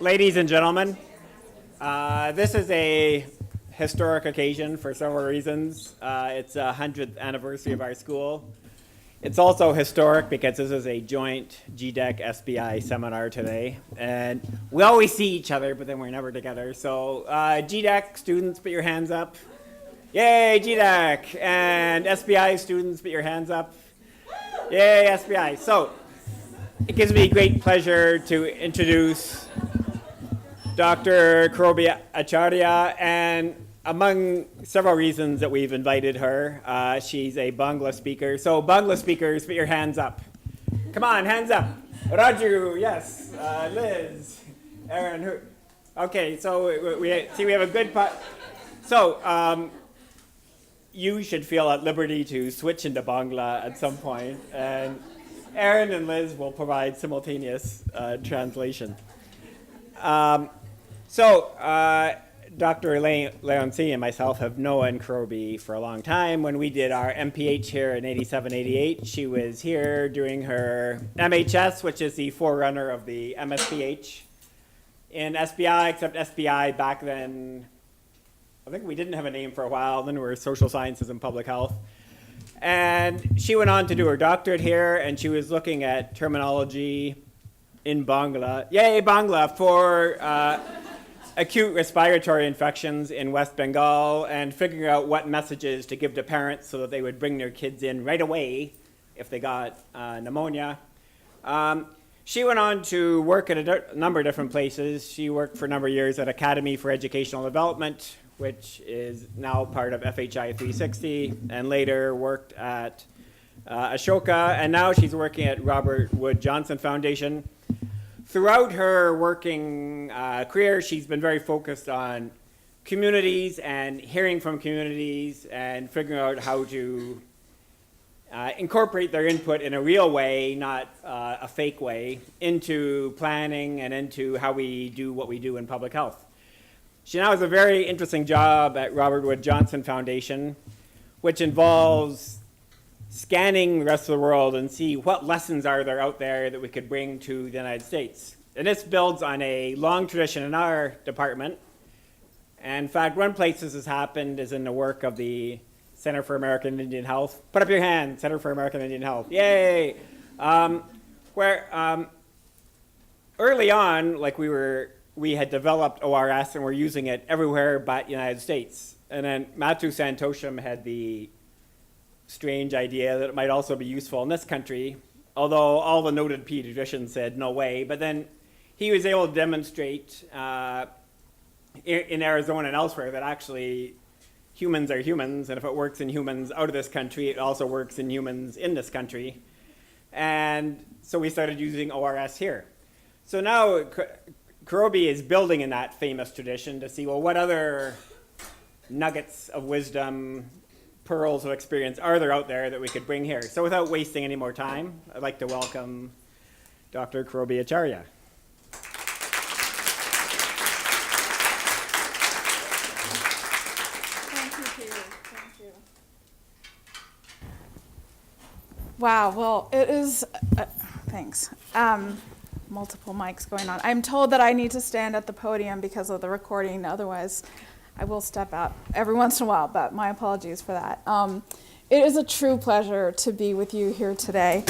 Ladies and gentlemen, this is a historic occasion for several reasons. It's a 100th anniversary of our school. It's also historic because this is a joint GDEC SBI seminar today. And we always see each other, but then we're never together. So GDEC students, put your hands up. Yay, GDEC! And SBI students, put your hands up. Yay, SBI. So it gives me great pleasure to introduce Dr. Karabi Acharya, and among several reasons that we've invited her, she's a Bangla speaker. So Bangla speakers, put your hands up. Come on, hands up. Raju, yes. Liz, Aaron. Okay, so we have a good part. So you should feel at liberty to switch into Bangla at some point, and Aaron and Liz will provide simultaneous translation. Dr. Leonci and myself have known Karabi for a long time. When we did our MPH here in 87, 88, she was here doing her MHS, which is the forerunner of the MSPH in SBI, except SBI back then, I think we didn't have a name for a while, then we were social sciences and public health. And she went on to do her doctorate here, and she was looking at terminology in Bangla. Yay, Bangla, for acute respiratory infections in West Bengal, and figuring out what messages to give to parents so that they would bring their kids in right away if they got pneumonia. She went on to work at a number of different places. She worked for a number of years at Academy for Educational Development, which is now part of FHI 360, and later worked at Ashoka, and now she's working at Robert Wood Johnson Foundation. Throughout her working career, she's been very focused on communities and hearing from communities and figuring out how to incorporate their input in a real way, not a fake way, into planning and into how we do what we do in public health. She now has a very interesting job at Robert Wood Johnson Foundation, which involves scanning the rest of the world and see what lessons are there out there that we could bring to the United States. And this builds on a long tradition in our department. And in fact, one place this has happened is in the work of the Center for American Indian Health. Put up your hand, Center for American Indian Health. Yay! Where early on, like we had developed ORS and we're using it everywhere but United States. And then Matthew Santosham had the strange idea that it might also be useful in this country, although all the noted pediatricians said no way. But then he was able to demonstrate in Arizona and elsewhere that actually humans are humans, and if it works in humans out of this country, it also works in humans in this country. And so we started using ORS here. So now Karabi is building in that famous tradition to see, well, what other nuggets of wisdom, pearls of experience are there out there that we could bring here? So without wasting any more time, I'd like to welcome Dr. Karabi Acharya. Thank you, Peter. Thank you. Wow, well, it is, thanks. Multiple mics going on. I'm told that I need to stand at the podium because of the recording, otherwise I will step out every once in a while, but my apologies for that. It is a true pleasure to be with you here today.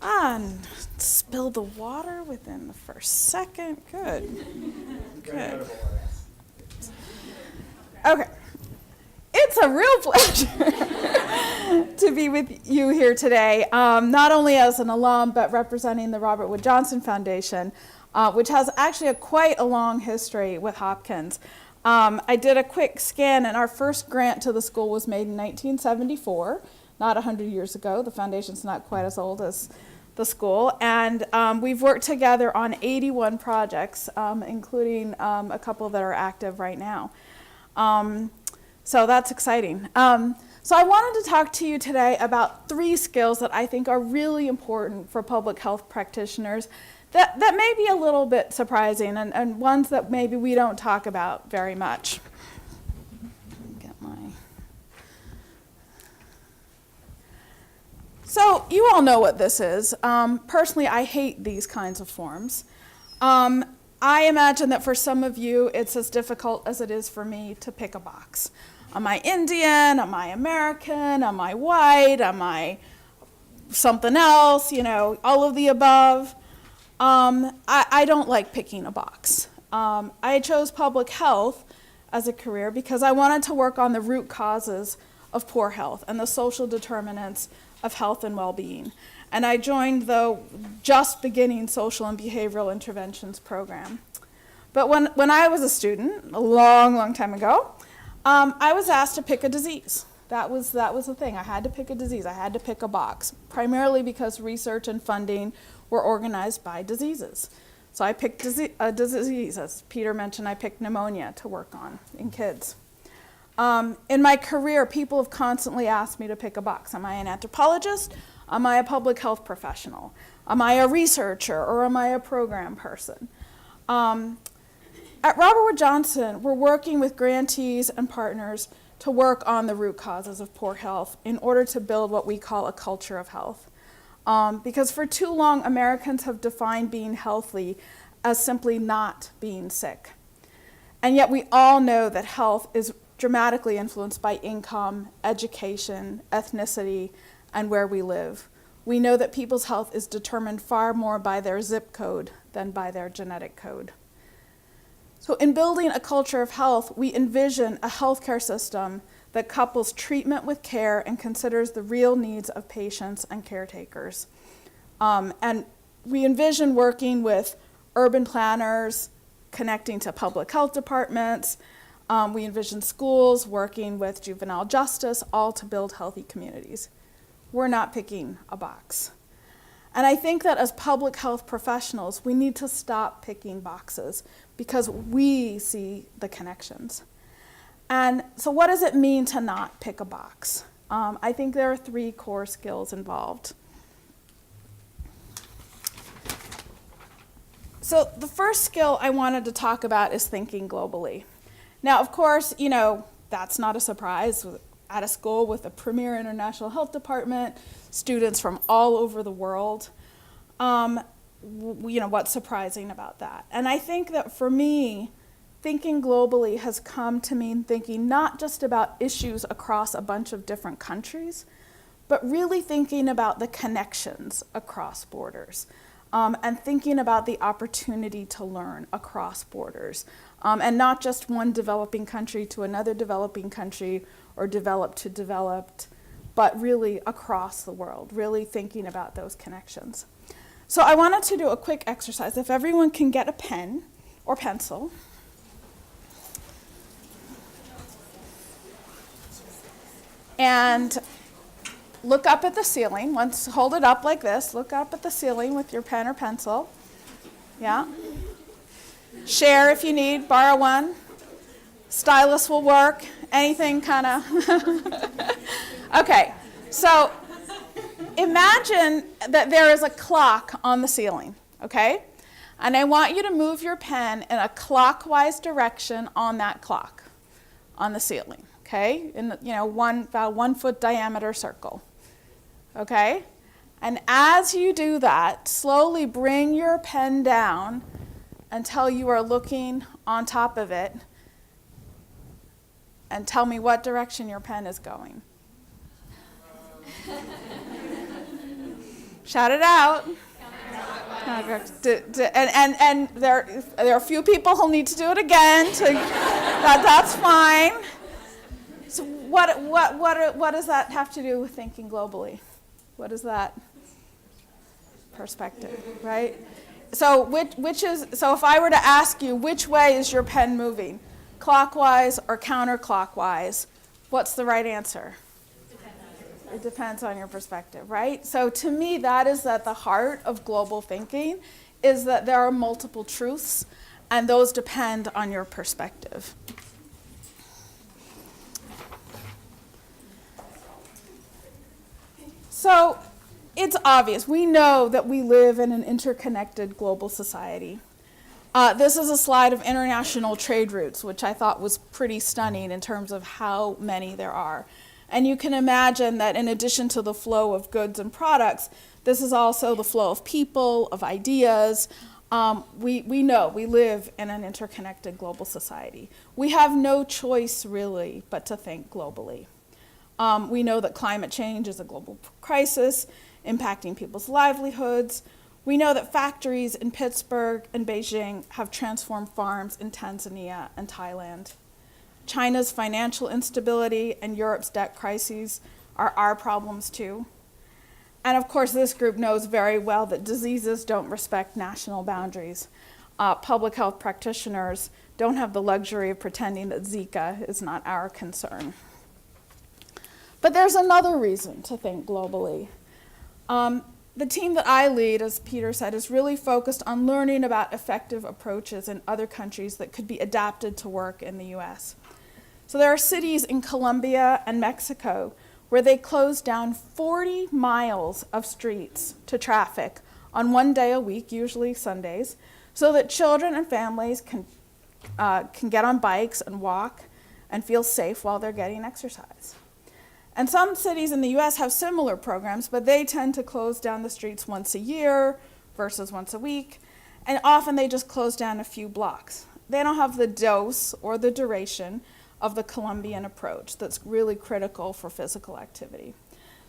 And spill the water within the first second. Good. Good. Okay. It's a real pleasure to be with you here today, not only as an alum, but representing the Robert Wood Johnson Foundation, which has actually quite a long history with Hopkins. I did a quick scan, and our first grant to the school was made in 1974, not 100 years ago. The foundation's not quite as old as the school. And we've worked together on 81 projects, including a couple that are active right now. So that's exciting. So I wanted to talk to you today about 3 skills that I think are really important for public health practitioners that may be a little bit surprising, and ones that maybe we don't talk about very much. So you all know what this is. Personally, I hate these kinds of forms. I imagine that for some of you, it's as difficult as it is for me to pick a box. Am I Indian? Am I American? Am I white? Am I something else? All of the above. I don't like picking a box. I chose public health as a career because I wanted to work on the root causes of poor health and the social determinants of health and well-being. And I joined the just beginning social and behavioral interventions program. But when I was a student, a long, long time ago, I was asked to pick a disease. That was the thing. I had to pick a disease. I had to pick a box, primarily because research and funding were organized by diseases. So I picked a disease. As Peter mentioned, I picked pneumonia to work on in kids. In my career, people have constantly asked me to pick a box. Am I an anthropologist? Am I a public health professional? Am I a researcher, or am I a program person? At Robert Wood Johnson, we're working with grantees and partners to work on the root causes of poor health in order to build what we call a culture of health. Because for too long, Americans have defined being healthy as simply not being sick. And yet we all know that health is dramatically influenced by income, education, ethnicity, and where we live. We know that people's health is determined far more by their zip code than by their genetic code. So in building a culture of health, we envision a healthcare system that couples treatment with care and considers the real needs of patients and caretakers. And we envision working with urban planners, connecting to public health departments. We envision schools working with juvenile justice, all to build healthy communities. We're not picking a box. And I think that as public health professionals, we need to stop picking boxes because we see the connections. And so what does it mean to not pick a box? I think there are 3 core skills involved. So the first skill I wanted to talk about is thinking globally. Now, of course, that's not a surprise. At a school with a premier international health department, students from all over the world. What's surprising about that? And I think that for me, thinking globally has come to mean thinking not just about issues across a bunch of different countries, but really thinking about the connections across borders. And thinking about the opportunity to learn across borders. And not just one developing country to another developing country or developed to developed, but really across the world, really thinking about those connections. So I wanted to do a quick exercise. If everyone can get a pen or pencil. And look up at the ceiling. Hold it up like this. Look up at the ceiling with your pen or pencil. Yeah. Share if you need. Borrow one. Stylus will work. Anything kind of. Okay. So imagine that there is a clock on the ceiling. Okay? And I want you to move your pen in a clockwise direction on that clock on the ceiling. Okay? In about 1 foot diameter circle. Okay? And as you do that, slowly bring your pen down until you are looking on top of it. And tell me what direction your pen is going. Shout it out. And there are a few people who'll need to do it again. That's fine. So what does that have to do with thinking globally? What is that? Perspective, right? So so if I were to ask you, which way is your pen moving? Clockwise or counterclockwise? What's the right answer? It depends on your perspective, right? So to me, that is at the heart of global thinking, is that there are multiple truths, and those depend on your perspective. So it's obvious. We know that we live in an interconnected global society. This is a slide of international trade routes, which I thought was pretty stunning in terms of how many there are. And you can imagine that in addition to the flow of goods and products, this is also the flow of people, of ideas, We know we live in an interconnected global society. We have no choice really but to think globally. We know that climate change is a global crisis impacting people's livelihoods. We know that factories in Pittsburgh and Beijing have transformed farms in Tanzania and Thailand. China's financial instability and Europe's debt crises are our problems too. And of course, this group knows very well that diseases don't respect national boundaries. Public health practitioners don't have the luxury of pretending that Zika is not our concern. But there's another reason to think globally. The team that I lead, as Peter said, is really focused on learning about effective approaches in other countries that could be adapted to work in the US. So there are cities in Colombia and Mexico where they closed down 40 miles of streets to traffic on one day a week, usually Sundays, so that children and families can get on bikes and walk and feel safe while they're getting exercise. And some cities in the US have similar programs, but they tend to close down the streets once a year versus once a week, and often they just close down a few blocks. They don't have the dose or the duration of the Colombian approach that's really critical for physical activity.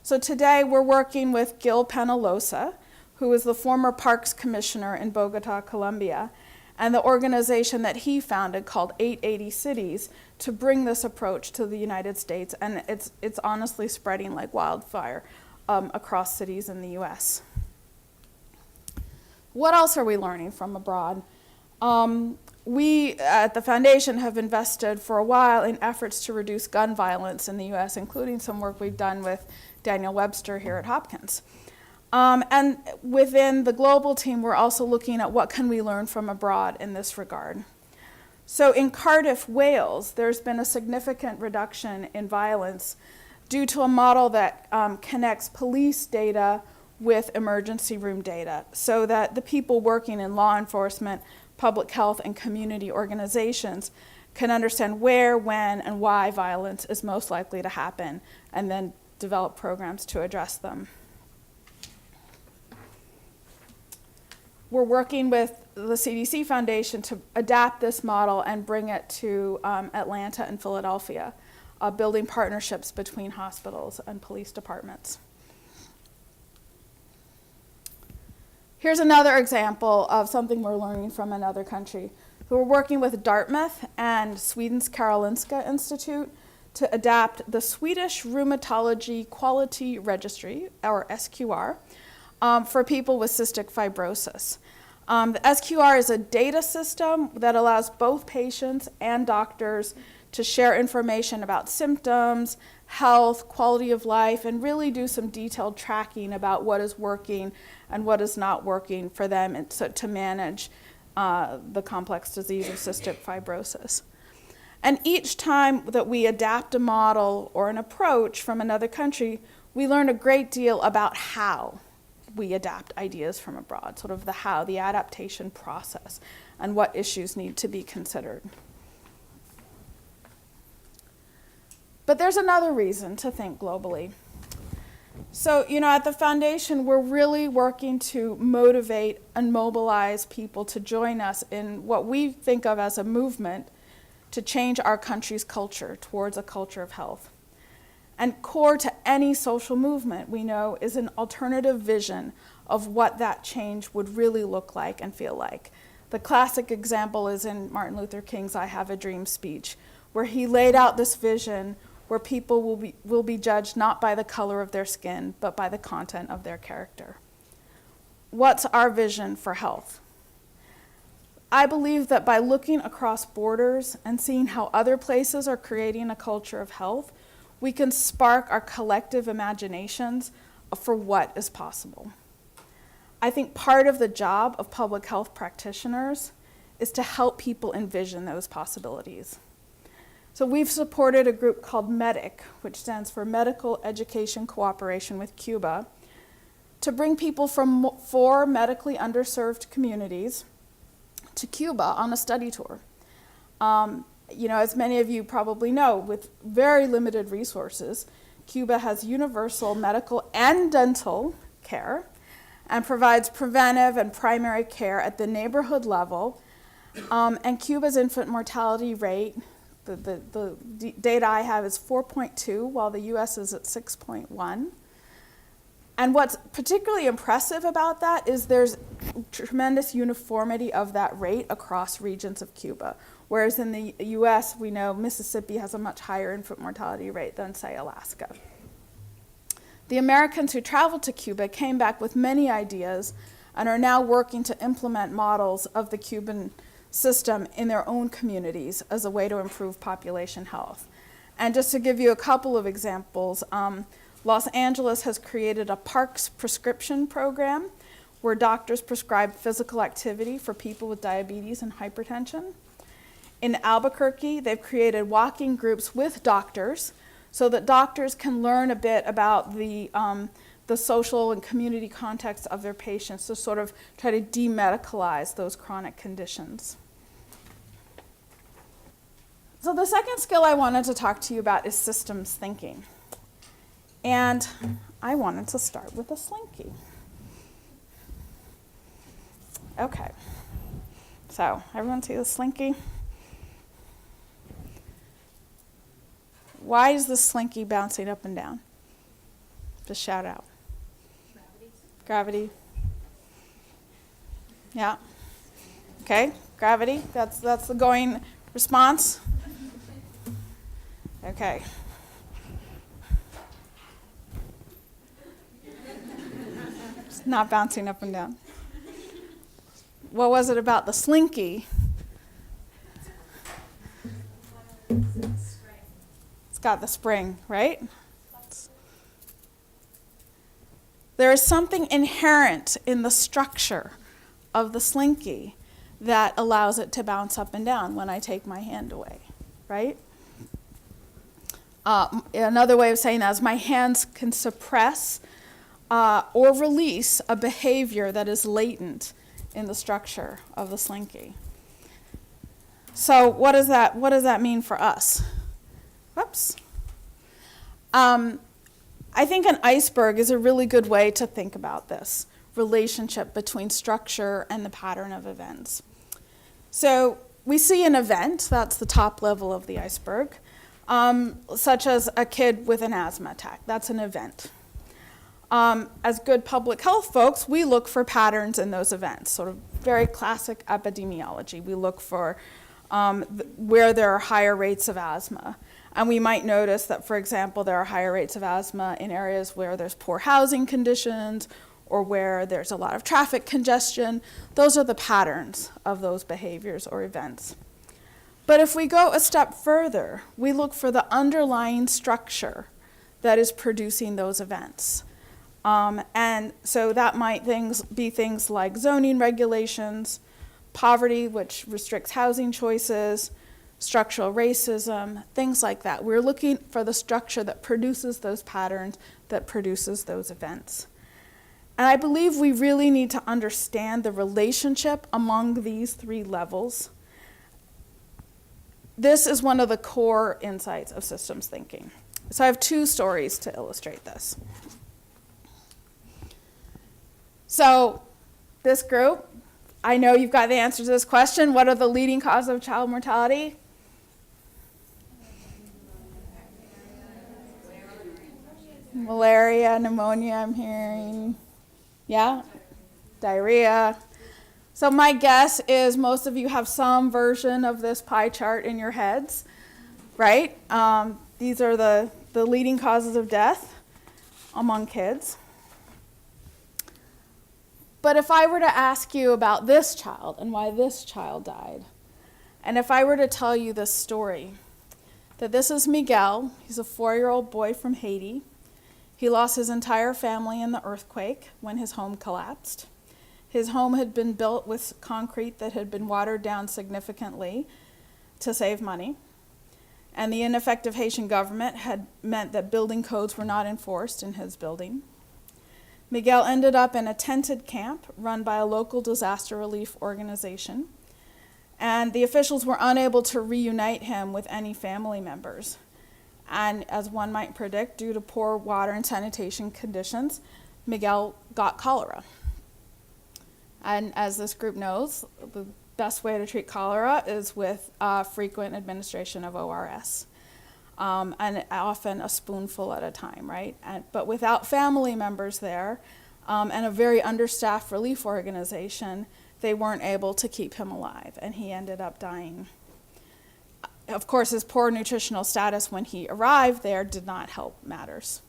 So today we're working with Gil Penalosa, who is the former Parks Commissioner in Bogota, Colombia, and the organization that he founded called 880 Cities to bring this approach to the United States, and it's honestly spreading like wildfire across cities in the US. What else are we learning from abroad? We at the foundation have invested for a while in efforts to reduce gun violence in the US, including some work we've done with Daniel Webster here at Hopkins. And within the global team, we're also looking at what can we learn from abroad in this regard. So in Cardiff, Wales, there's been a significant reduction in violence due to a model that connects police data with emergency room data, so that the people working in law enforcement, public health, and community organizations can understand where, when, and why violence is most likely to happen, and then develop programs to address them. We're working with the CDC Foundation to adapt this model and bring it to Atlanta and Philadelphia, building partnerships between hospitals and police departments. Here's another example of something we're learning from another country. So we're working with Dartmouth and Sweden's Karolinska Institute to adapt the Swedish Rheumatology Quality Registry, or SQR, for people with cystic fibrosis. The SQR is a data system that allows both patients and doctors to share information about symptoms, health, quality of life, and really do some detailed tracking about what is working and what is not working for them and so to manage the complex disease of cystic fibrosis. And each time that we adapt a model or an approach from another country, we learn a great deal about how we adapt ideas from abroad, sort of the how, the adaptation process, and what issues need to be considered. But there's another reason to think globally. So, at the foundation, we're really working to motivate and mobilize people to join us in what we think of as a movement to change our country's culture towards a culture of health. And core to any social movement, we know, is an alternative vision of what that change would really look like and feel like. The classic example is in Martin Luther King's I Have a Dream speech, where he laid out this vision where people will be judged not by the color of their skin, but by the content of their character. What's our vision for health? I believe that by looking across borders and seeing how other places are creating a culture of health, we can spark our collective imaginations for what is possible. I think part of the job of public health practitioners is to help people envision those possibilities. So we've supported a group called MEDIC, which stands for Medical Education Cooperation with Cuba, to bring people from 4 medically underserved communities to Cuba on a study tour. As many of you probably know, with very limited resources, Cuba has universal medical and dental care, and provides preventive and primary care at the neighborhood level. And Cuba's infant mortality rate, the data I have is 4.2, while the US is at 6.1. And what's particularly impressive about that is there's tremendous uniformity of that rate across regions of Cuba. Whereas in the US, we know Mississippi has a much higher infant mortality rate than, say, Alaska. The Americans who traveled to Cuba came back with many ideas and are now working to implement models of the Cuban system in their own communities as a way to improve population health. And just to give you a couple of examples, Los Angeles has created a parks prescription program where doctors prescribe physical activity for people with diabetes and hypertension. In Albuquerque, they've created walking groups with doctors so that doctors can learn a bit about the social and community context of their patients to sort of try to demedicalize those chronic conditions. So the second skill I wanted to talk to you about is systems thinking. And I wanted to start with a slinky. Okay, so everyone see the slinky? Why is the slinky bouncing up and down? Just shout out. Gravity. Yeah. Okay, gravity, that's the going response. Okay. It's not bouncing up and down. What was it about the slinky? It's got the spring, right? There is something inherent in the structure of the slinky that allows it to bounce up and down when I take my hand away, right? Another way of saying that is my hands can suppress or release a behavior that is latent in the structure of the slinky. So what does that mean for us? Whoops. I think an iceberg is a really good way to think about this relationship between structure and the pattern of events. So we see an event, that's the top level of the iceberg, such as a kid with an asthma attack. That's an event. As good public health folks, we look for patterns in those events, sort of very classic epidemiology. We look for where there are higher rates of asthma. And we might notice that, for example, there are higher rates of asthma in areas where there's poor housing conditions or where there's a lot of traffic congestion. Those are the patterns of those behaviors or events. But if we go a step further, we look for the underlying structure that is producing those events. And so that might be things like zoning regulations, poverty, which restricts housing choices, structural racism, things like that. We're looking for the structure that produces those patterns, that produces those events. And I believe we really need to understand the relationship among these three levels. This is one of the core insights of systems thinking. So I have two stories to illustrate this. So this group, I know you've got the answer to this question. What are the leading causes of child mortality? Malaria, pneumonia, I'm hearing. Yeah? Diarrhea. So my guess is most of you have some version of this pie chart in your heads, right? These are the leading causes of death among kids. But if I were to ask you about this child and why this child died, and if I were to tell you this story, that this is Miguel, he's a 4-year-old boy from Haiti. He lost his entire family in the earthquake when his home collapsed. His home had been built with concrete that had been watered down significantly to save money. And the ineffective Haitian government had meant that building codes were not enforced in his building. Miguel ended up in a tented camp run by a local disaster relief organization. And the officials were unable to reunite him with any family members. And as one might predict, due to poor water and sanitation conditions, Miguel got cholera. And as this group knows, the best way to treat cholera is with frequent administration of ORS. And often a spoonful at a time, right? But without family members there and a very understaffed relief organization, they weren't able to keep him alive, and he ended up dying. Of course, his poor nutritional status when he arrived there did not help matters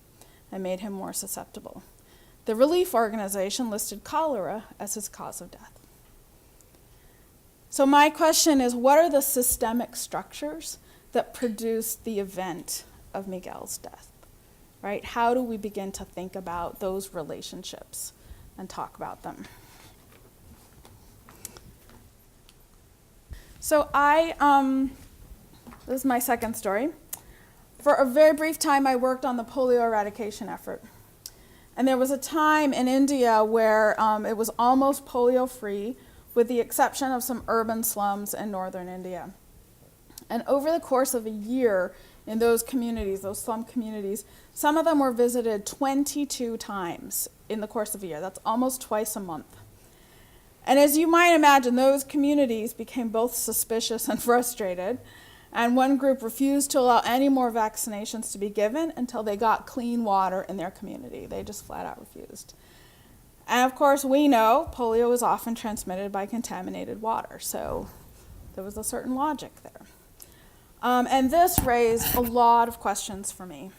and made him more susceptible. The relief organization listed cholera as his cause of death. So my question is, what are the systemic structures that produced the event of Miguel's death, right? How do we begin to think about those relationships and talk about them? So this is my second story. For a very brief time, I worked on the polio eradication effort. And there was a time in India where it was almost polio-free, with the exception of some urban slums in northern India. And over the course of a year in those communities, those slum communities, some of them were visited 22 times in the course of a year. That's almost twice a month. And as you might imagine, those communities became both suspicious and frustrated. And one group refused to allow any more vaccinations to be given until they got clean water in their community. They just flat out refused. And of course, we know polio is often transmitted by contaminated water. So there was a certain logic there. And this raised a lot of questions for me.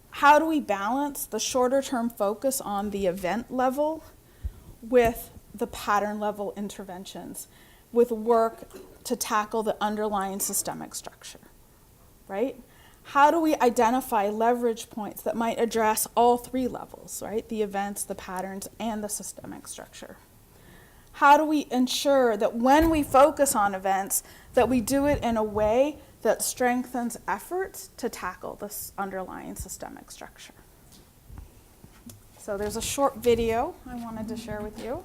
How do we balance the shorter-term focus on the event level with the pattern level interventions, with work to tackle the underlying systemic structure, right? How do we identify leverage points that might address all three levels, right? The events, the patterns, and the systemic structure. How do we ensure that when we focus on events, that we do it in a way that strengthens efforts to tackle this underlying systemic structure? So there's a short video I wanted to share with you.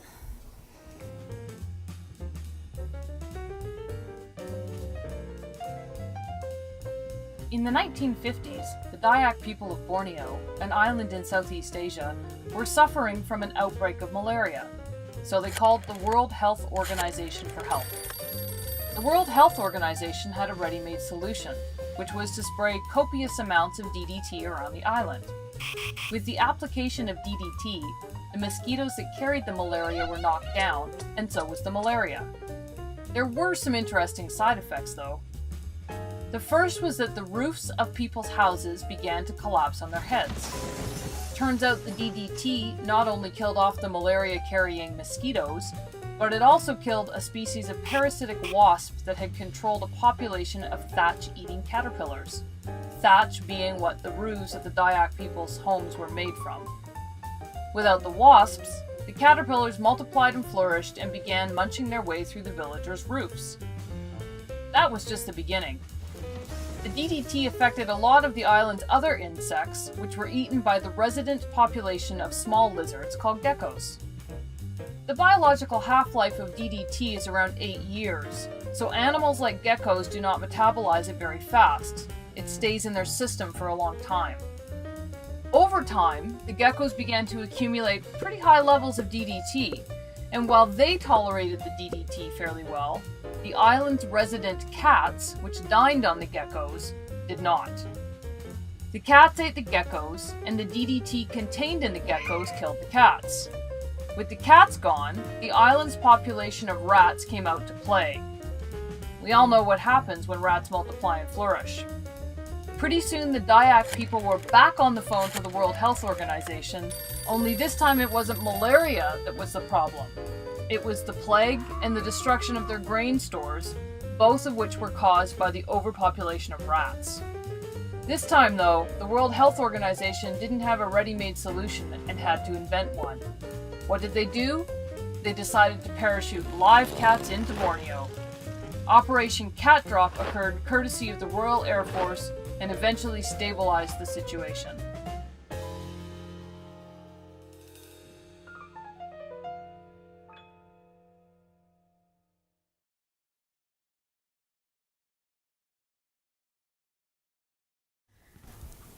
In the 1950s, the Dayak people of Borneo, an island in Southeast Asia, were suffering from an outbreak of malaria, so they called the World Health Organization for help. The World Health Organization had a ready-made solution, which was to spray copious amounts of DDT around the island. With the application of DDT, the mosquitoes that carried the malaria were knocked down, and so was the malaria. There were some interesting side effects, though. The first was that the roofs of people's houses began to collapse on their heads. Turns out the DDT not only killed off the malaria-carrying mosquitoes, but it also killed a species of parasitic wasps that had controlled a population of thatch-eating caterpillars. Thatch being what the roofs of the Dayak people's homes were made from. Without the wasps, the caterpillars multiplied and flourished and began munching their way through the villagers' roofs. That was just the beginning. The DDT affected a lot of the island's other insects, which were eaten by the resident population of small lizards called geckos. The biological half-life of DDT is around 8 years, so animals like geckos do not metabolize it very fast. It stays in their system for a long time. Over time, the geckos began to accumulate pretty high levels of DDT, and while they tolerated the DDT fairly well, the island's resident cats, which dined on the geckos, did not. The cats ate the geckos, and the DDT contained in the geckos killed the cats. With the cats gone, the island's population of rats came out to play. We all know what happens when rats multiply and flourish. Pretty soon the Dayak people were back on the phone to the World Health Organization, only this time it wasn't malaria that was the problem. It was the plague and the destruction of their grain stores, both of which were caused by the overpopulation of rats. This time, though, the World Health Organization didn't have a ready-made solution and had to invent one. What did they do? They decided to parachute live cats into Borneo. Operation Cat Drop occurred courtesy of the Royal Air Force and eventually stabilized the situation.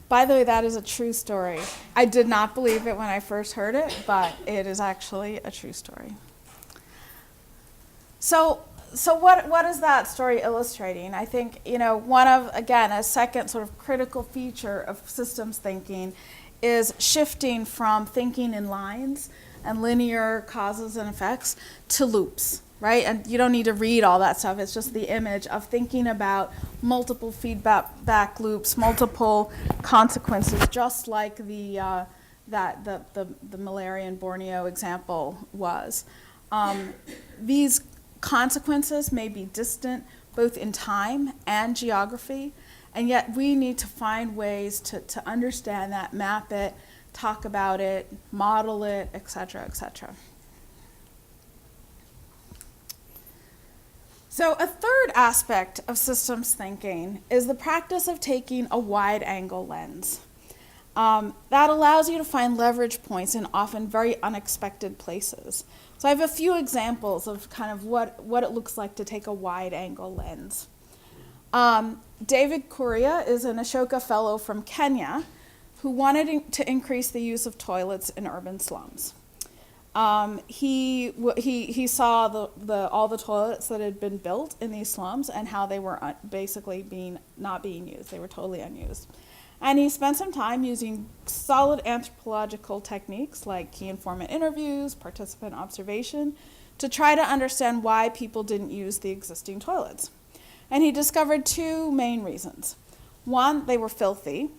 By the way, that is a true story. I did not believe it when I first heard it, but it is actually a true story. So what is that story illustrating? I think, one of, again, a second sort of critical feature of systems thinking is shifting from thinking in lines and linear causes and effects to loops, right? And you don't need to read all that stuff. It's just the image of thinking about multiple feedback loops, multiple consequences, just like the malaria in Borneo example was. These consequences may be distant both in time and geography, and yet we need to find ways to understand that, map it, talk about it, model it, et cetera, et cetera. So a third aspect of systems thinking is the practice of taking a wide-angle lens. That allows you to find leverage points in often very unexpected places. So I have a few examples of kind of what it looks like to take a wide-angle lens. David Kuria is an Ashoka Fellow from Kenya who wanted to increase the use of toilets in urban slums. He saw all the toilets that had been built in these slums and how they were basically not being used. They were totally unused. And he spent some time using solid anthropological techniques like key informant interviews, participant observation, to try to understand why people didn't use the existing toilets. And he discovered two main reasons. One, they were filthy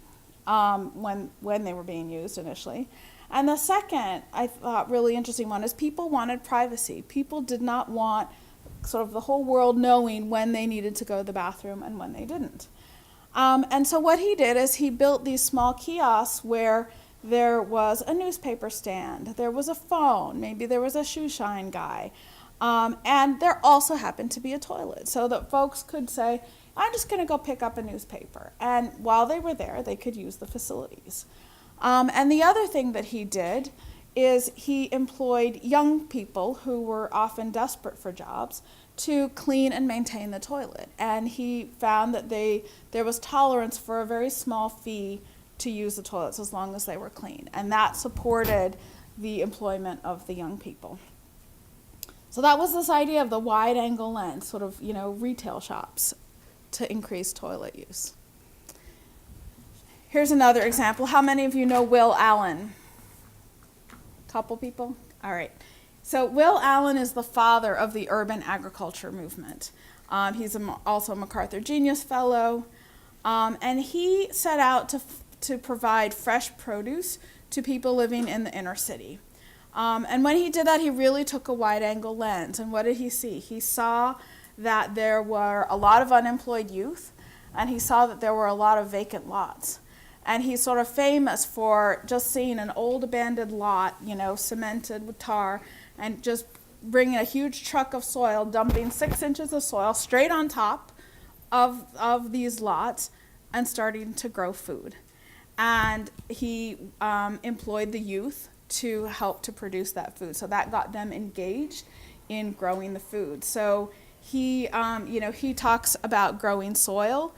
when they were being used initially. And the second, I thought, really interesting one is people wanted privacy. People did not want sort of the whole world knowing when they needed to go to the bathroom and when they didn't. And so what he did is he built these small kiosks where there was a newspaper stand, there was a phone, maybe there was a shoe shine guy, and there also happened to be a toilet so that folks could say, I'm just going to go pick up a newspaper. And while they were there, they could use the facilities. And the other thing that he did is he employed young people who were often desperate for jobs to clean and maintain the toilet. And he found that there was tolerance for a very small fee to use the toilets as long as they were clean. And that supported the employment of the young people. So that was this idea of the wide-angle lens, sort of, retail shops to increase toilet use. Here's another example. How many of you know Will Allen? Couple people? All right. So Will Allen is the father of the urban agriculture movement. He's also a MacArthur Genius Fellow. And he set out to provide fresh produce to people living in the inner city. And when he did that, he really took a wide-angle lens. And what did he see? He saw that there were a lot of unemployed youth, and he saw that there were a lot of vacant lots. And he's sort of famous for just seeing an old abandoned lot, cemented with tar, and just bringing a huge truck of soil, dumping 6 inches of soil straight on top of these lots and starting to grow food. And he employed the youth to help to produce that food. So that got them engaged in growing the food. So he talks about growing soil,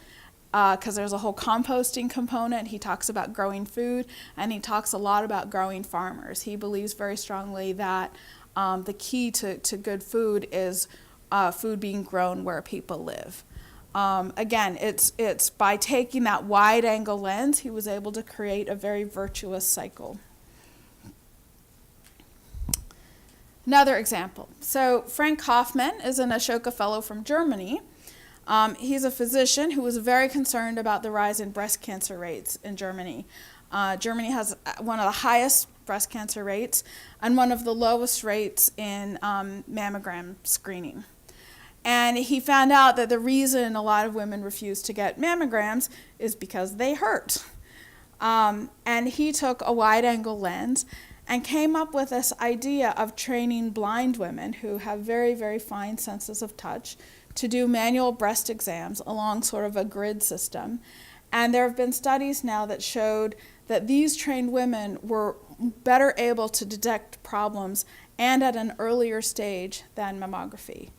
because there's a whole composting component. He talks about growing food, and he talks a lot about growing farmers. He believes very strongly that the key to good food is food being grown where people live. Again, it's by taking that wide-angle lens, he was able to create a very virtuous cycle. Another example. So Frank Kaufman is an Ashoka Fellow from Germany. He's a physician who was very concerned about the rise in breast cancer rates in Germany. Germany has one of the highest breast cancer rates and one of the lowest rates in mammogram screening. And he found out that the reason a lot of women refuse to get mammograms is because they hurt. And he took a wide-angle lens and came up with this idea of training blind women who have very, very fine senses of touch to do manual breast exams along sort of a grid system. And there have been studies now that showed that these trained women were better able to detect problems and at an earlier stage than mammography.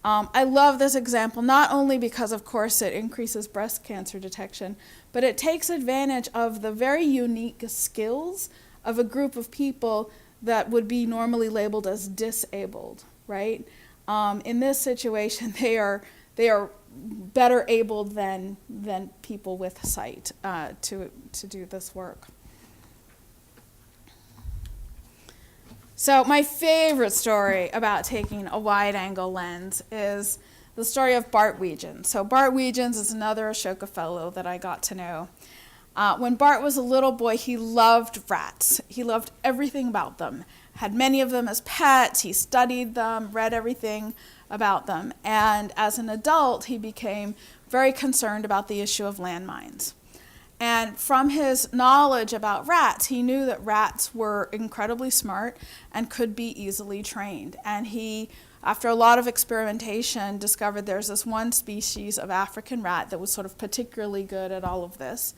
I love this example, not only because, of course, it increases breast cancer detection, but it takes advantage of the very unique skills of a group of people that would be normally labeled as disabled, right? In this situation, they are better able than people with sight to do this work. So my favorite story about taking a wide-angle lens is the story of Bart Region. So Bart Region is another Ashoka Fellow that I got to know. When Bart was a little boy, he loved rats. He loved everything about them. Had many of them as pets. He studied them, read everything about them. And as an adult, he became very concerned about the issue of landmines. And from his knowledge about rats, he knew that rats were incredibly smart and could be easily trained. And he, after a lot of experimentation, discovered there's this one species of African rat that was sort of particularly good at all of this.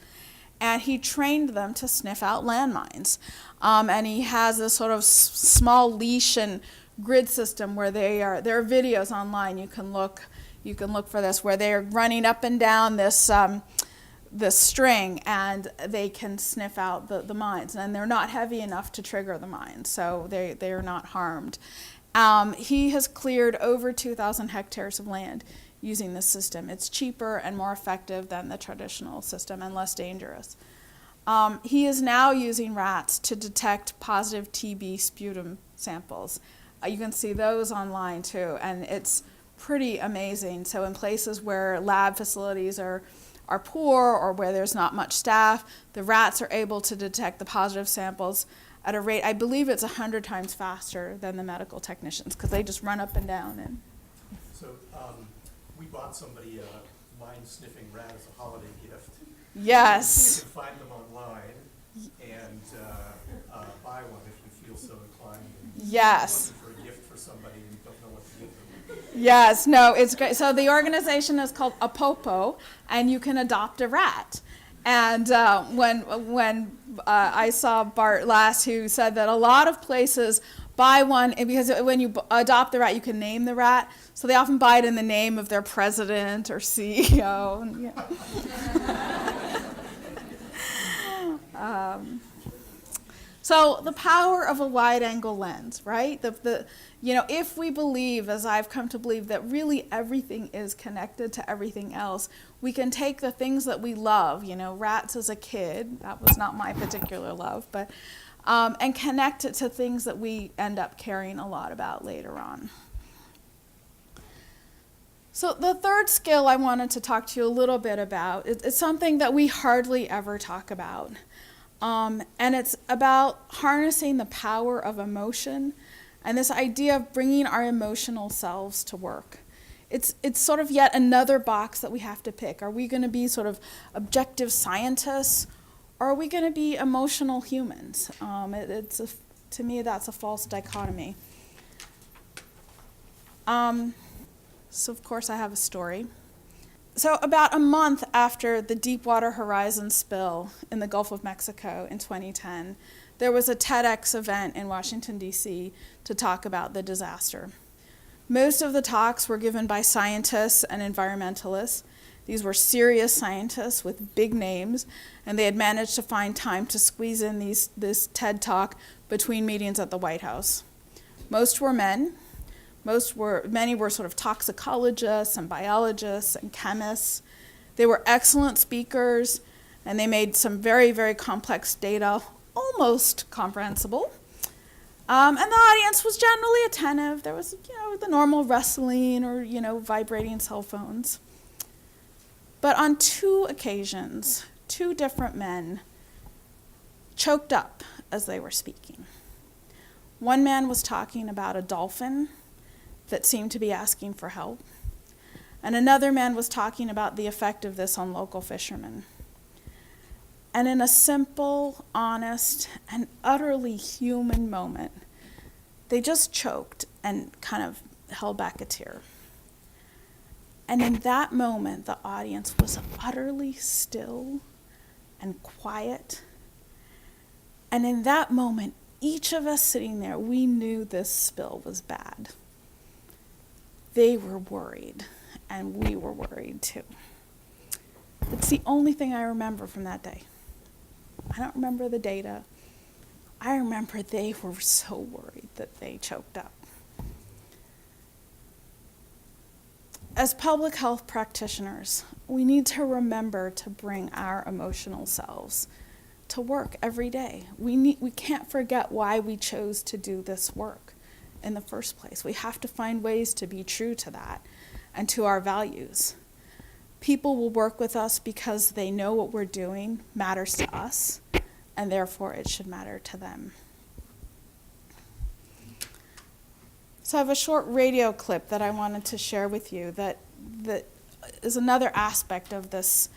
And he trained them to sniff out landmines. And he has this sort of small leash and grid system where there are videos online, you can look for this, where they're running up and down this string, and they can sniff out the mines, and they're not heavy enough to trigger the mines, so they are not harmed. He has cleared over 2,000 hectares of land using this system. It's cheaper and more effective than the traditional system and less dangerous. He is now using rats to detect positive TB sputum samples. You can see those online too, and it's pretty amazing. So in places where lab facilities are poor or where there's not much staff, the rats are able to detect the positive samples at a rate, I believe it's 100 times faster than the medical technicians, because they just run up and down. And so we bought somebody a mine-sniffing rat as a holiday gift. yes. You can find them online and buy one if you feel so inclined. Yes. For a gift for somebody and you don't know what to give them. Yes, no, it's great. So the organization is called Apopo, and you can adopt a rat. And when I saw Bart last, who said that a lot of places buy one, because when you adopt the rat, you can name the rat. So they often buy it in the name of their president or CEO. And, yeah. So the power of a wide-angle lens, right? If we believe, as I've come to believe, that really everything is connected to everything else, we can take the things that we love, rats as a kid, that was not my particular love, but and connect it to things that we end up caring a lot about later on. So the third skill I wanted to talk to you a little bit about is something that we hardly ever talk about. And it's about harnessing the power of emotion and this idea of bringing our emotional selves to work. It's sort of yet another box that we have to pick. Are we going to be sort of objective scientists, or are we going to be emotional humans? To me, that's a false dichotomy. So of course I have a story. So about a month after the Deepwater Horizon spill in the Gulf of Mexico in 2010, there was a TEDx event in Washington, D.C. to talk about the disaster. Most of the talks were given by scientists and environmentalists. These were serious scientists with big names, and they had managed to find time to squeeze in this TED Talk between meetings at the White House. Most were men. Many were sort of toxicologists and biologists and chemists. They were excellent speakers, and they made some very, very complex data almost comprehensible. And the audience was generally attentive. There was, the normal wrestling or, vibrating cell phones. But on 2 occasions, 2 different men choked up as they were speaking. One man was talking about a dolphin that seemed to be asking for help. And another man was talking about the effect of this on local fishermen. And in a simple, honest, and utterly human moment, they just choked and kind of held back a tear. And in that moment, the audience was utterly still and quiet. And in that moment, each of us sitting there, we knew this spill was bad. They were worried, and we were worried too. It's the only thing I remember from that day. I don't remember the data. I remember they were so worried that they choked up. as public health practitioners, we need to remember to bring our emotional selves to work every day. We can't forget why we chose to do this work in the first place. We have to find ways to be true to that and to our values. People will work with us because they know what we're doing matters to us, and therefore it should matter to them. So I have a short radio clip that I wanted to share with you that is another aspect of this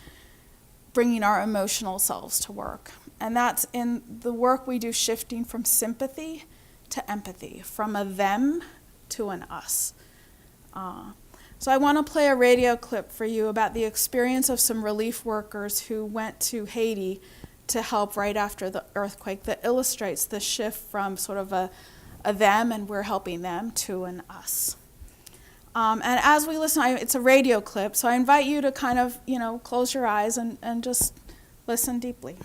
bringing our emotional selves to work. And that's in the work we do, shifting from sympathy to empathy, from a them to an us. So I want to play a radio clip for you about the experience of some relief workers who went to Haiti to help right after the earthquake that illustrates the shift from sort of a them and we're helping them to an us. And as we listen, it's a radio clip, so I invite you to kind of, close your eyes and just listen deeply.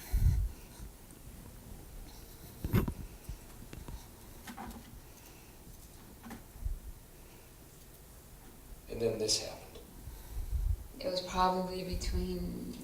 And then this happened. It was probably between,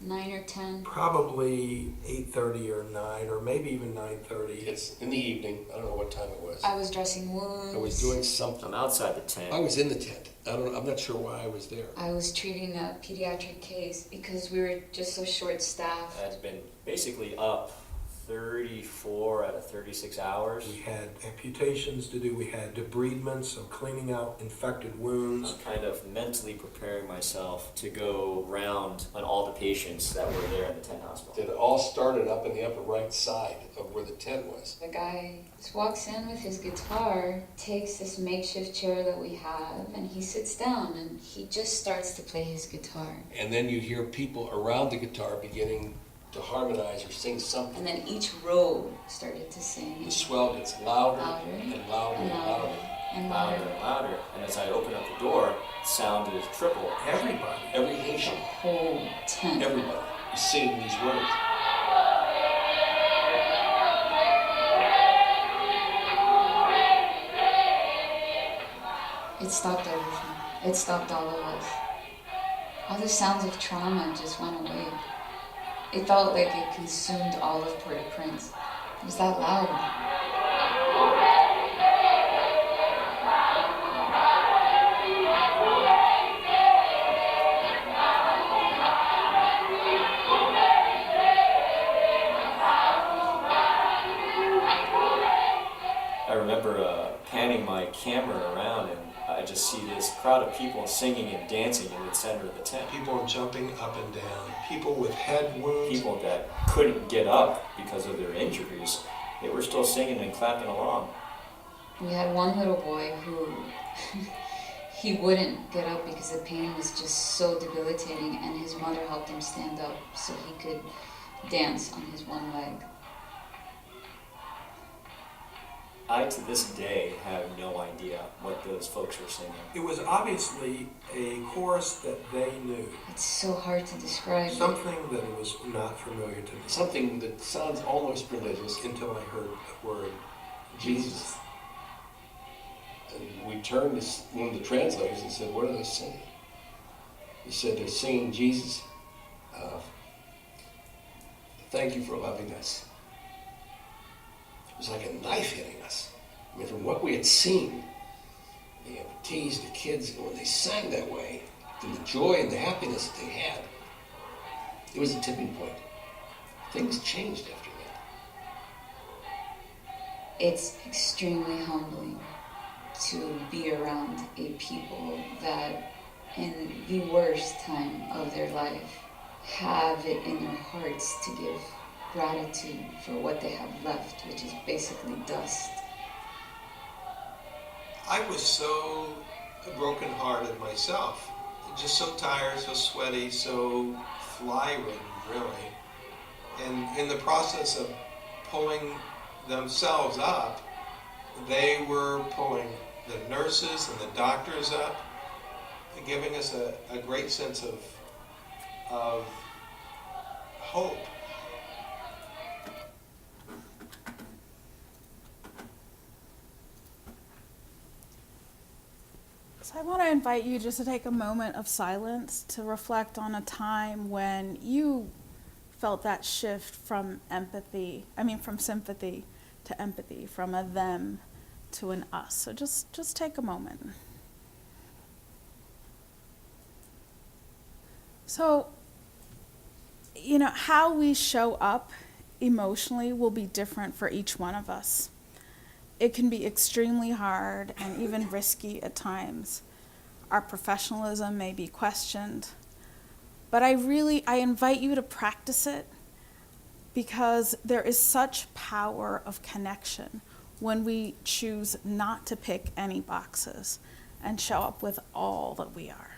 9 or 10. Probably 8:30 or 9, or maybe even 9:30. It's in the evening. I don't know what time it was. I was dressing wounds. I was doing something. I'm outside the tent. I was in the tent. I'm not sure why I was there. I was treating a pediatric case because we were just so short-staffed. I've been basically up 34 out of 36 hours. We had amputations to do. We had debridement, so cleaning out infected wounds. I'm kind of mentally preparing myself to go round on all the patients that were there in the tent hospital. It all started up in the upper right side of where the tent was. The guy just walks in with his guitar, takes this makeshift chair that we have, and he sits down and he just starts to play his guitar. And then you hear people around the guitar beginning to harmonize or sing something. And then each row started to sing. The swell gets louder, Louder and louder and and louder louder. and Louder louder. and louder. And as I open up the door, sound is triple. Everybody. Every The Haitian, whole tent. everybody is singing these words. It stopped everything. It stopped all of us. All the sounds of trauma just went away. It felt like it consumed all of Port-au-Prince. It was that loud. I remember panning my camera around, and I just see this crowd of people singing and dancing in the center of the tent. People jumping up and down. People with head wounds. People that couldn't get up because of their injuries, they were still singing and clapping along. We had one little boy who he wouldn't get up because the pain was just so debilitating, and his mother helped him stand up so he could dance on his one leg. I, to this day, have no idea what those folks were singing. It was obviously a chorus that they knew. It's so hard to describe. Something that was not familiar to me. Something that sounds almost religious. Until I heard the word Jesus. And we turned to one of the translators and said, "What are they singing?" He said, "They're singing Jesus. Thank you for loving us." It was like a knife hitting us. I mean, from what we had seen, the amputees, the kids, when they sang that way, and the joy and the happiness that they had, it was a tipping point. Things changed after that. It's extremely humbling to be around a people that in the worst time of their life have it in their hearts to give gratitude for what they have left, which is basically dust. I was so brokenhearted myself. Just so tired, so sweaty, so fly-ridden, really. And in the process of pulling themselves up, they were pulling the nurses and the doctors up, giving us a great sense of hope. So I want to invite you just to take a moment of silence to reflect on a time when you felt that shift from from sympathy to empathy, from a them to an us. So just take a moment. So, how we show up emotionally will be different for each one of us. It can be extremely hard and even risky at times. Our professionalism may be questioned, but I invite you to practice it, because there is such power of connection when we choose not to pick any boxes and show up with all that we are.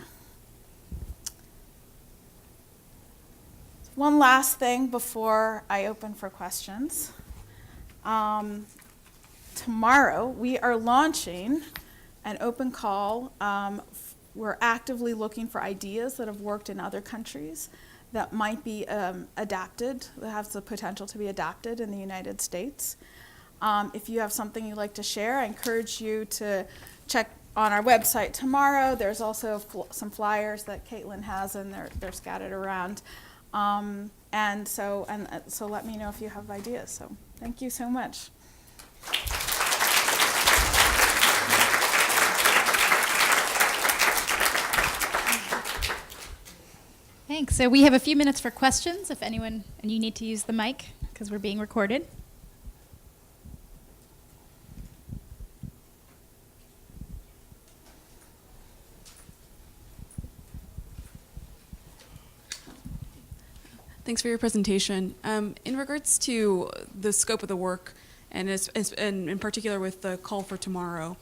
One last thing before I open for questions. Tomorrow we are launching an open call. We're actively looking for ideas that have worked in other countries that might be adapted, that have the potential to be adapted in the United States. If you have something you'd like to share, I encourage you to check on our website tomorrow. There's also some flyers that Caitlin has, and they're scattered around. So let me know if you have ideas. So thank you so much. Thanks. So we have a few minutes for questions, if anyone, and you need to use the mic because we're being recorded. Thanks for your presentation. In regards to the scope of the work, and in particular with the call for tomorrow,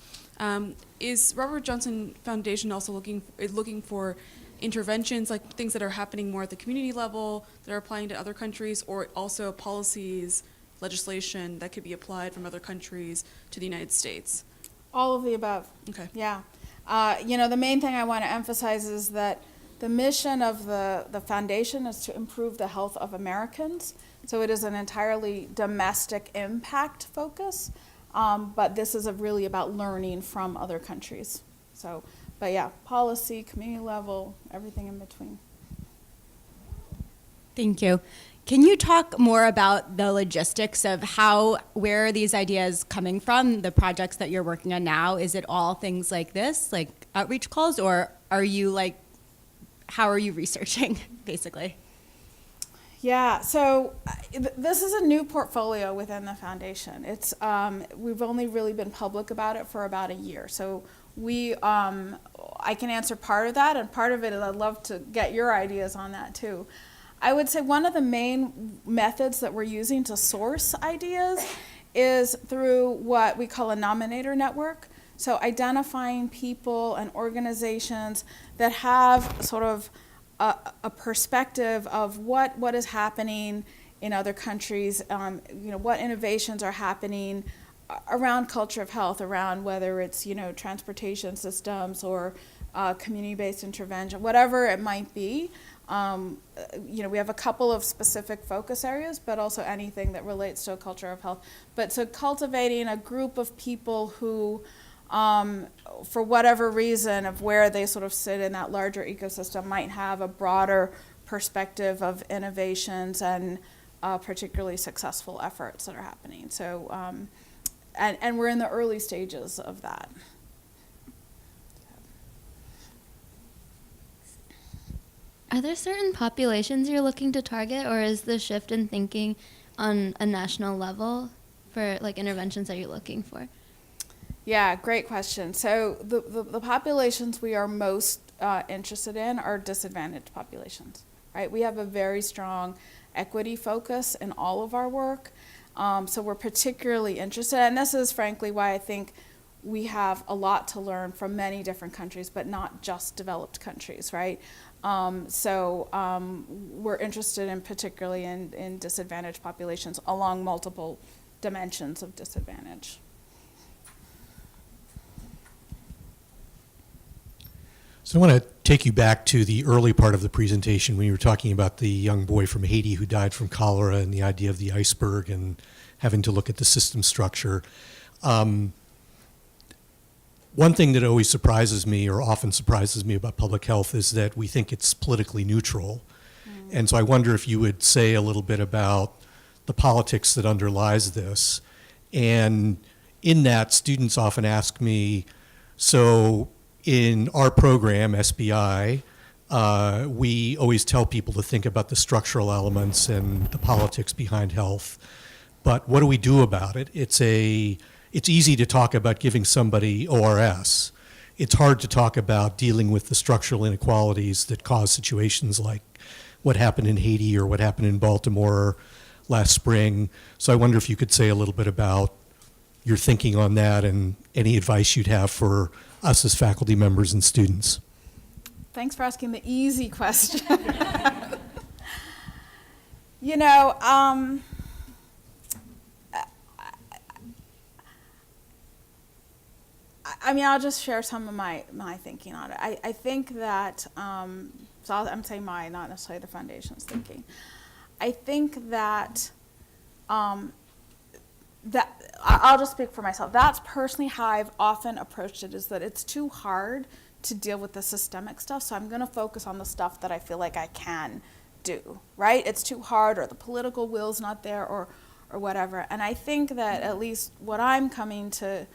is Robert Johnson Foundation also looking for interventions, like things that are happening more at the community level that are applying to other countries, or also policies, legislation that could be applied from other countries to the United States? All of the above. Okay. Yeah. The main thing I want to emphasize is that the mission of the foundation is to improve the health of Americans. So it is an entirely domestic impact focus, but this is really about learning from other countries. So, but yeah, policy, community level, everything in between. Thank you. Can you talk more about the logistics of where are these ideas coming from, the projects that you're working on now? Is it all things like this, like outreach calls, or are you how are you researching, basically? Yeah, so this is a new portfolio within the foundation. It's we've only really been public about it for about a year. So I can answer part of that, and part of it is I'd love to get your ideas on that too. I would say one of the main methods that we're using to source ideas is through what we call a nominator network. So identifying people and organizations that have sort of a perspective of what is happening in other countries, what innovations are happening around culture of health, around whether it's, transportation systems or community-based intervention, whatever it might be. We have a couple of specific focus areas, but also anything that relates to a culture of health. But so cultivating a group of people who, for whatever reason of where they sort of sit in that larger ecosystem, might have a broader perspective of innovations and particularly successful efforts that are happening. So, and we're in the early stages of that. Are there certain populations you're looking to target, or is the shift in thinking on a national level for interventions that you're looking for? Yeah, great question. So the populations we are most interested in are disadvantaged populations, right? We have a very strong equity focus in all of our work. So we're particularly interested, and this is frankly why I think we have a lot to learn from many different countries, but not just developed countries, right? We're interested particularly in disadvantaged populations along multiple dimensions of disadvantage. So I want to take you back to the early part of the presentation when you were talking about the young boy from Haiti who died from cholera and the idea of the iceberg and having to look at the system structure. One thing that always surprises me, or often surprises me about public health, is that we think it's politically neutral. And so I wonder if you would say a little bit about the politics that underlies this. And in that, students often ask me, so in our program, SBI, we always tell people to think about the structural elements and the politics behind health. But what do we do about it? It's easy to talk about giving somebody ORS. It's hard to talk about dealing with the structural inequalities that cause situations like what happened in Haiti or what happened in Baltimore last spring. So I wonder if you could say a little bit about your thinking on that and any advice you'd have for us as faculty members and students. Thanks for asking the easy question. You know, I mean, I'll just share some of my thinking on it. I think that, so I'm saying mine, not necessarily the foundation's thinking. I think that, that I'll just speak for myself. That's personally how I've often approached it, is that it's too hard to deal with the systemic stuff, so I'm going to focus on the stuff that I feel like I can do, right? It's too hard, or the political will's not there, or whatever. And I think that at least what I'm coming to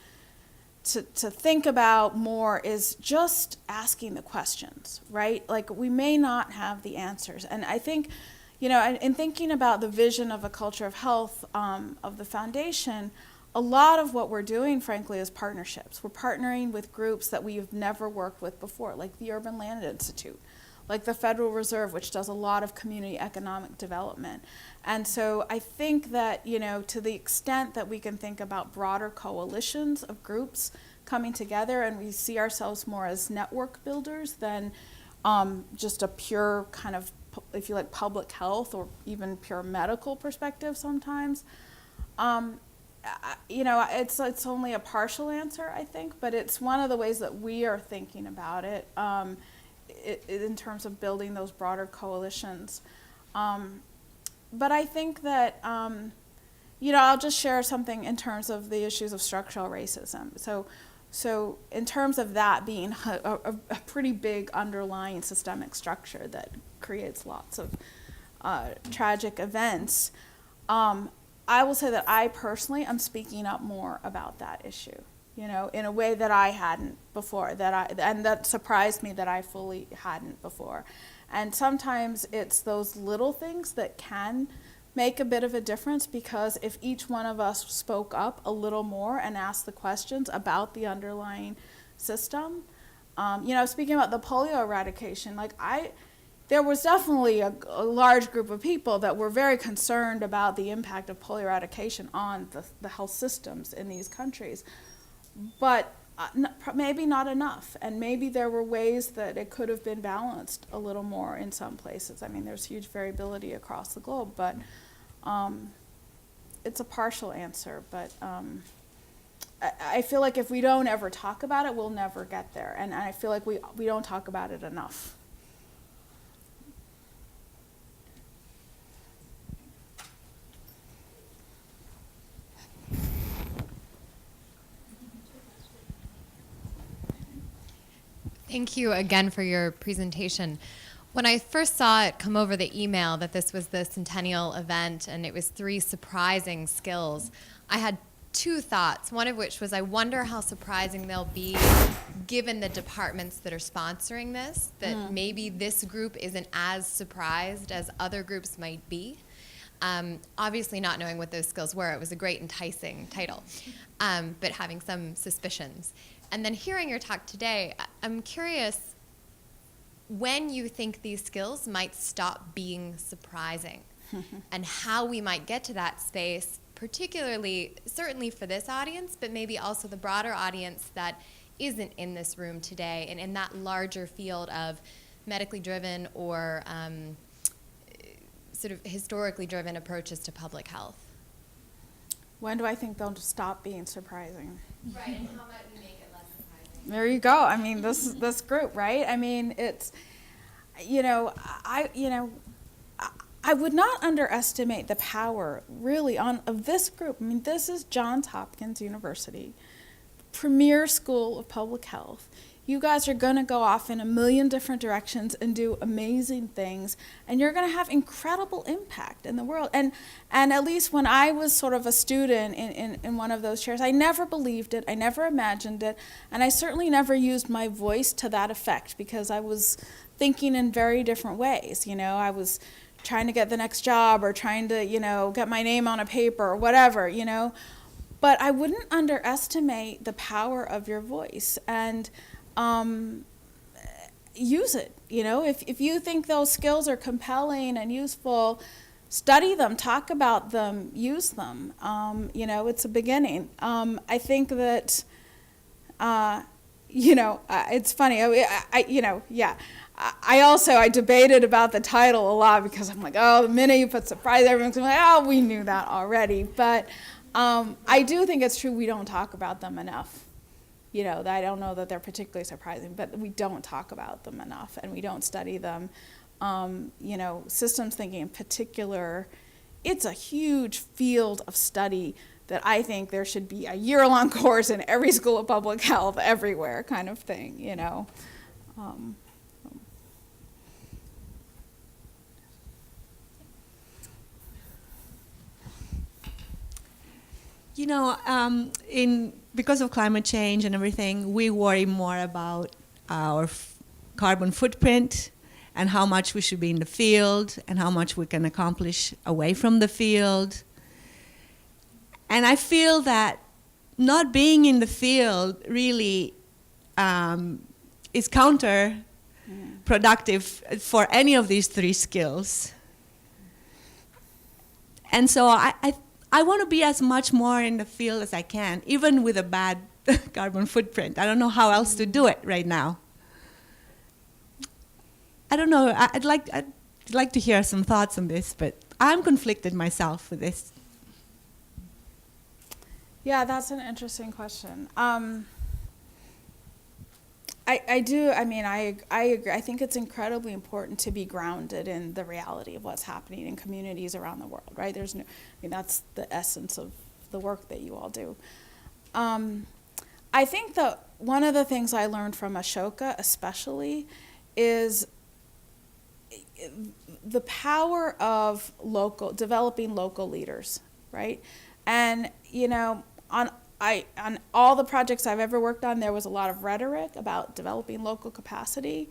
think about more is just asking the questions, right? Like, we may not have the answers. And I think, you know, in thinking about the vision of a culture of health of the foundation, a lot of what we're doing, frankly, is partnerships. We're partnering with groups that we've never worked with before, like the Urban Land Institute, like the Federal Reserve, which does a lot of community economic development. And so I think that, you know, to the extent that we can think about broader coalitions of groups coming together, and we see ourselves more as network builders than just a pure kind of, if you like, public health or even pure medical perspective sometimes. You know, it's only a partial answer, I think, but it's one of the ways that we are thinking about it, in terms of building those broader coalitions. But I think that, you know, I'll just share something in terms of the issues of structural racism. So in terms of that being a pretty big underlying systemic structure that creates lots of tragic events, I will say that I personally am speaking up more about that issue, you know, in a way that I hadn't before, and that surprised me that I fully hadn't before. And sometimes it's those little things that can make a bit of a difference, because if each one of us spoke up a little more and asked the questions about the underlying system, you know, speaking about the polio eradication, like there was definitely a large group of people that were very concerned about the impact of polio eradication on the health systems in these countries. But maybe not enough, and maybe there were ways that it could have been balanced a little more in some places. I mean, there's huge variability across the globe, but it's a partial answer. But I feel like if we don't ever talk about it, we'll never get there, and I feel like we don't talk about it enough. Thank you again for your presentation. When I first saw it come over the email that this was the Centennial event and it was 3 surprising skills, I had 2 thoughts, one of which was I wonder how surprising they'll be given the departments that are sponsoring this, that maybe this group isn't as surprised as other groups might be. Obviously not knowing what those skills were, it was a great enticing title, but having some suspicions. And then hearing your talk today, I'm curious when you think these skills might stop being surprising and how we might get to that space, particularly, certainly for this audience, but maybe also the broader audience that isn't in this room today and in that larger field of medically driven or sort of historically driven approaches to public health. When do I think they'll stop being surprising? Right, and how might we make it less surprising? There you go. I mean, this group, right? I mean, it's, I would not underestimate the power, really, of this group. I mean, this is Johns Hopkins University, premier school of public health. You guys are going to go off in a million different directions and do amazing things, and you're going to have incredible impact in the world. And at least when I was sort of a student in one of those chairs, I never believed it, I never imagined it, and I certainly never used my voice to that effect because I was thinking in very different ways. I was trying to get the next job or trying to, get my name on a paper or whatever, But I wouldn't underestimate the power of your voice and use it. If you think those skills are compelling and useful, study them, talk about them, use them. It's a beginning. I think that, it's funny. I debated about the title a lot because I'm like, the minute you put surprise, everyone's going to be like, we knew that already. But I do think it's true we don't talk about them enough. I don't know that they're particularly surprising, but we don't talk about them enough and we don't study them. Systems thinking in particular, it's a huge field of study that I think there should be a year-long course in every school of public health everywhere kind of thing, Because of climate change and everything, we worry more about our carbon footprint and how much we should be in the field and how much we can accomplish away from the field. And I feel that not being in the field really is counterproductive for any of these three skills. And so I want to be as much more in the field as I can, even with a bad carbon footprint. I don't know how else to do it right now. I don't know. I'd like to hear some thoughts on this, but I'm conflicted myself with this. Yeah, that's an interesting question. I do. I agree. I think it's incredibly important to be grounded in the reality of what's happening in communities around the world, right? That's the essence of the work that you all do. I think that one of the things I learned from Ashoka especially is the power of developing local leaders, right? And, on all the projects I've ever worked on, there was a lot of rhetoric about developing local capacity.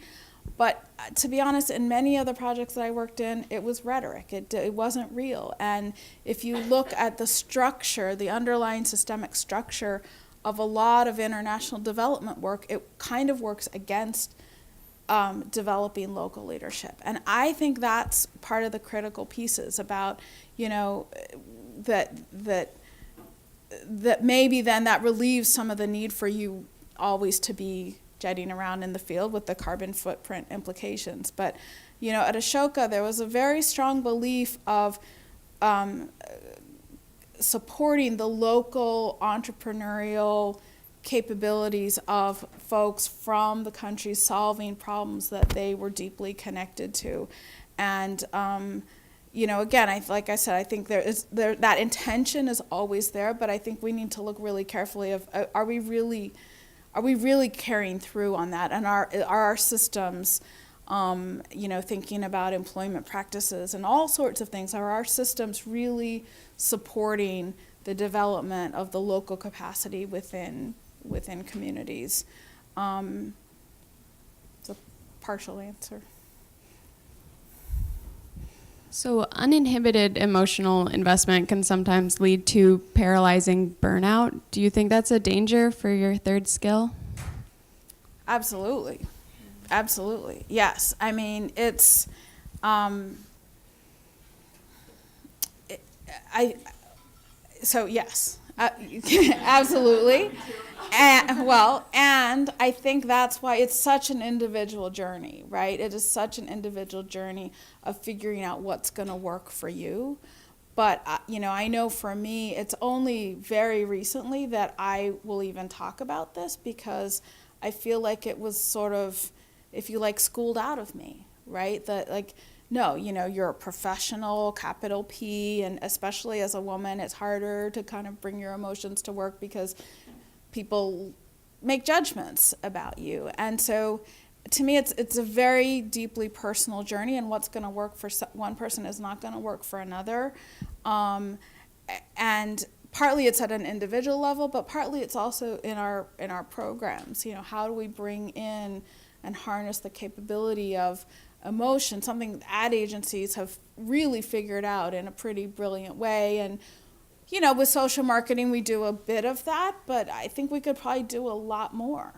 But to be honest, in many of the projects that I worked in, it was rhetoric. It wasn't real. And if you look at the structure, the underlying systemic structure of a lot of international development work, it kind of works against developing local leadership. And I think that's part of the critical pieces about, that maybe then that relieves some of the need for you always to be jetting around in the field with the carbon footprint implications. But, at Ashoka, there was a very strong belief of supporting the local entrepreneurial capabilities of folks from the country solving problems that they were deeply connected to. And, again, like I said, I think that intention is always there, but I think we need to look really carefully of are we really carrying through on that, and are our systems, thinking about employment practices and all sorts of things, are our systems really supporting the development of the local capacity within communities? It's a partial answer. So uninhibited emotional investment can sometimes lead to paralyzing burnout. Do you think that's a danger for your third skill? Absolutely. Absolutely. Yes. It's yes. Absolutely. And I think that's why it's such an individual journey, right? It is such an individual journey of figuring out what's going to work for you. But, I know for me, it's only very recently that I will even talk about this because I feel like it was sort of, if you like, schooled out of me, right? That no, you're a professional, capital P, and especially as a woman, it's harder to kind of bring your emotions to work because people make judgments about you. And so to me, it's a very deeply personal journey, and what's going to work for one person is not going to work for another. And partly it's at an individual level, but partly it's also in our programs. How do we bring in and harness the capability of emotion, something that ad agencies have really figured out in a pretty brilliant way. And with social marketing, we do a bit of that, but I think we could probably do a lot more,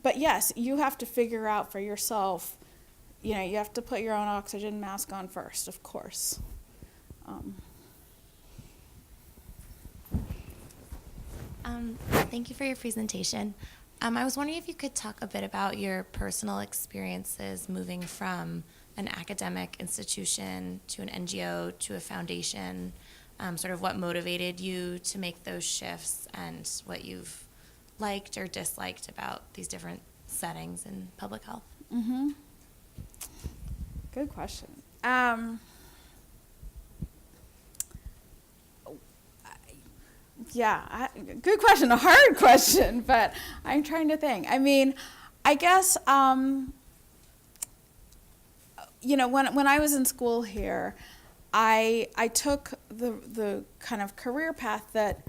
but yes, you have to figure out for yourself, you have to put your own oxygen mask on first, of course. Thank you for your presentation. I was wondering if you could talk a bit about your personal experiences moving from an academic institution to an NGO to a foundation, sort of what motivated you to make those shifts and what you've liked or disliked about these different settings in public health. Mm-hmm. Good question. Good question, a hard question, but I'm trying to think. I guess, when I was in school here, I took the kind of career path that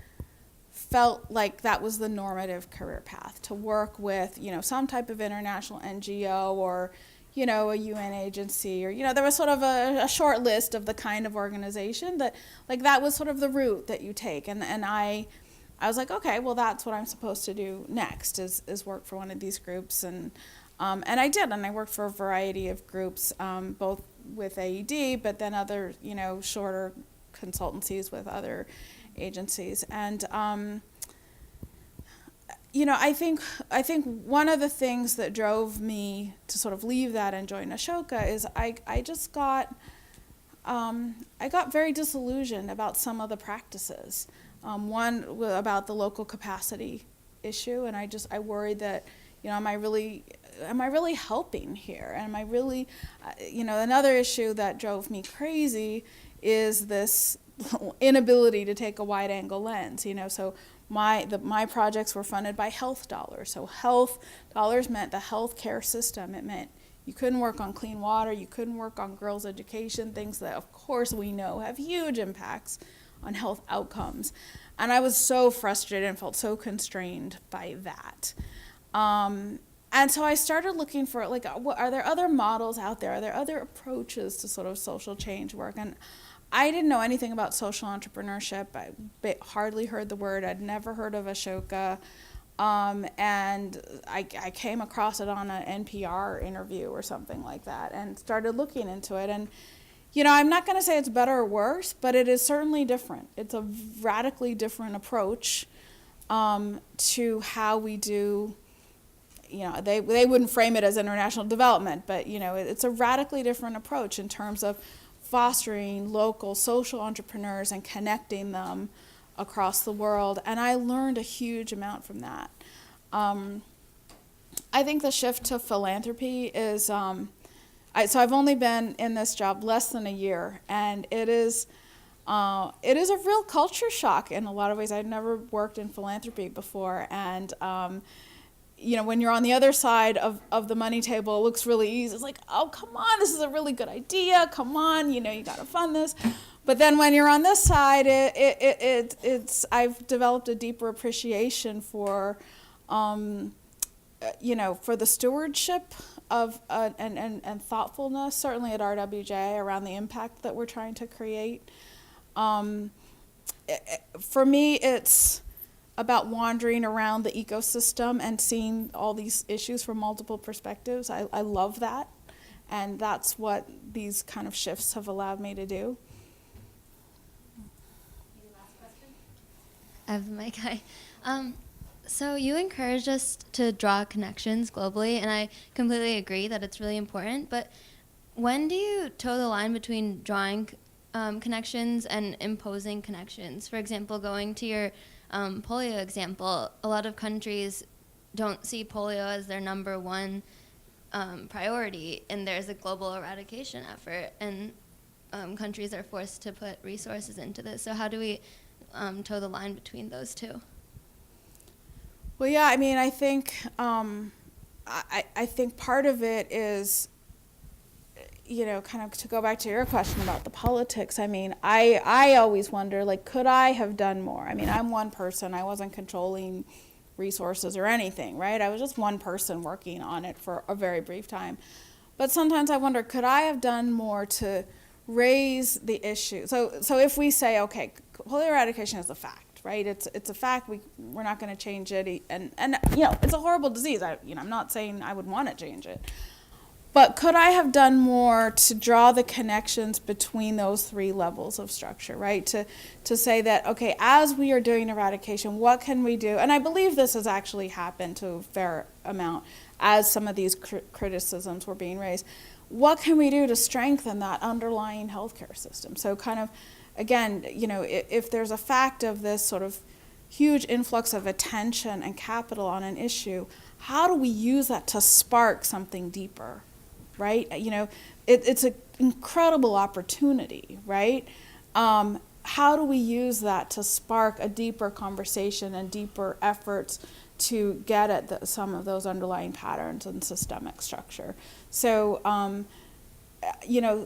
felt like that was the normative career path, to work with, some type of international NGO or, a UN agency, or, there was sort of a short list of the kind of organization that, that was sort of the route that you take. And I was like, okay, well, that's what I'm supposed to do next, is work for one of these groups. And I did, and I worked for a variety of groups, both with AED, but then other, shorter consultancies with other agencies. And, I think one of the things that drove me to sort of leave that and join Ashoka is I got very disillusioned about some of the practices. One about the local capacity issue, and I worried that, am I really helping here? Am I really, another issue that drove me crazy is this inability to take a wide angle lens. So my projects were funded by health dollars. So health dollars meant the health care system. It meant you couldn't work on clean water, you couldn't work on girls' education, things that, of course, we know have huge impacts on health outcomes. And I was so frustrated and felt so constrained by that. And so I started looking for, are there other models out there? Are there other approaches to sort of social change work? And I didn't know anything about social entrepreneurship. I hardly heard the word. I'd never heard of Ashoka. And I came across it on an NPR interview or something like that and started looking into it. And, I'm not going to say it's better or worse, but it is certainly different. It's a radically different approach to how we do, they wouldn't frame it as international development, but, it's a radically different approach in terms of fostering local social entrepreneurs and connecting them across the world. And I learned a huge amount from that. I think the shift to philanthropy is, so I've only been in this job less than a year, and it is a real culture shock in a lot of ways. I'd never worked in philanthropy before, and when you're on the other side of the money table, it looks really easy. It's like, oh, come on, this is a really good idea. Come on, you got to fund this. But then when you're on this side, I've developed a deeper appreciation for, for the stewardship of and thoughtfulness, certainly at RWJF, around the impact that we're trying to create. For me, it's about wandering around the ecosystem and seeing all these issues from multiple perspectives. I love that, and that's what these kind of shifts have allowed me to do. I have the mic. Hi. So you encouraged us to draw connections globally, and I completely agree that it's really important. But when do you toe the line between drawing connections and imposing connections? For example, going to your polio example, a lot of countries don't see polio as their number one priority, and there's a global eradication effort, and countries are forced to put resources into this. So how do we toe the line between those two? Well, yeah, I mean, I think I think part of it is, kind of to go back to your question about the politics. I mean, I always wonder, like, could I have done more? I mean, I'm one person. I wasn't controlling resources or anything, right? I was just one person working on it for a very brief time. But sometimes I wonder, could I have done more to raise the issue? So if we say, okay, polio eradication is a fact, right? It's a fact. We're not going to change it, and it's a horrible disease. I'm not saying I would want to change it, but could I have done more to draw the connections between those three levels of structure, right? To say that, okay, as we are doing eradication, what can we do? And I believe this has actually happened to a fair amount as some of these criticisms were being raised. What can we do to strengthen that underlying healthcare system? So kind of, again, if there's a fact of this sort of huge influx of attention and capital on an issue, how do we use that to spark something deeper, right? It's an incredible opportunity, right? How do we use that to spark a deeper conversation and deeper efforts to get at some of those underlying patterns and systemic structure? So,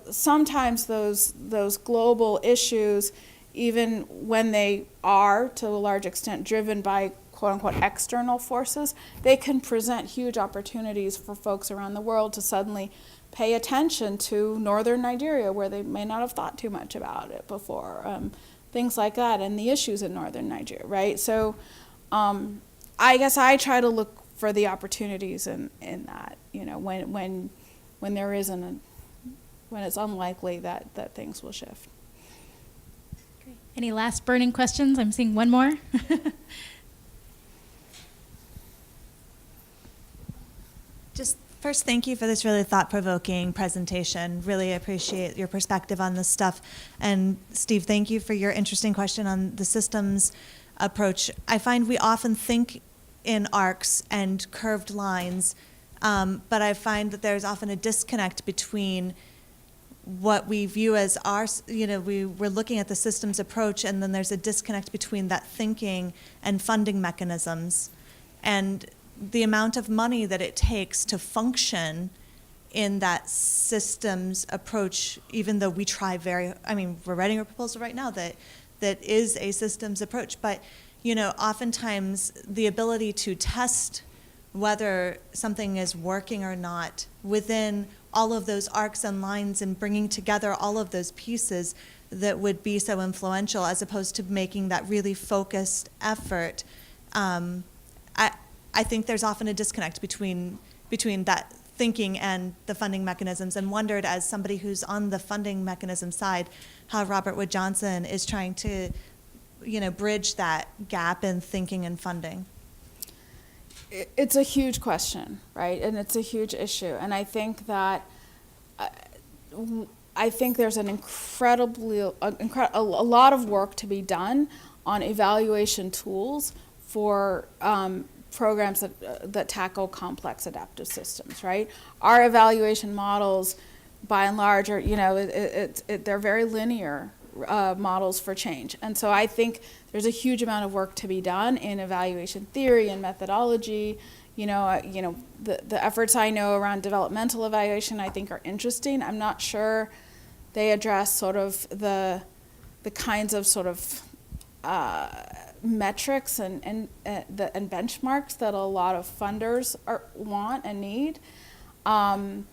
sometimes those global issues, even when they are to a large extent driven by quote unquote external forces, they can present huge opportunities for folks around the world to suddenly pay attention to northern Nigeria, where they may not have thought too much about it before, things like that, and the issues in northern Nigeria, right? So I guess I try to look for the opportunities in that, when there isn't when it's unlikely that things will shift. Great. Any last burning questions? I'm seeing one more. Just first, thank you for this really thought-provoking presentation. Really appreciate your perspective on this stuff. And Steve, thank you for your interesting question on the systems approach. I find we often think in arcs and curved lines, but I find that there's often a disconnect between what we view as our, we're looking at the systems approach, and then there's a disconnect between that thinking and funding mechanisms. And the amount of money that it takes to function in that systems approach, even though we try we're writing a proposal right now that is a systems approach, but oftentimes the ability to test whether something is working or not within all of those arcs and lines and bringing together all of those pieces that would be so influential, as opposed to making that really focused effort. I think there's often a disconnect between that thinking and the funding mechanisms, and wondered, as somebody who's on the funding mechanism side, how Robert Wood Johnson is trying to bridge that gap in thinking and funding. It's a huge question, right? And it's a huge issue. And I think that there's an a lot of work to be done on evaluation tools for programs that tackle complex adaptive systems, right? Our evaluation models, by and large, are they're very linear models for change. And so I think there's a huge amount of work to be done in evaluation theory and methodology. The efforts I know around developmental evaluation, I think, are interesting. I'm not sure they address sort of the kinds of sort of metrics and benchmarks that a lot of funders want and need. I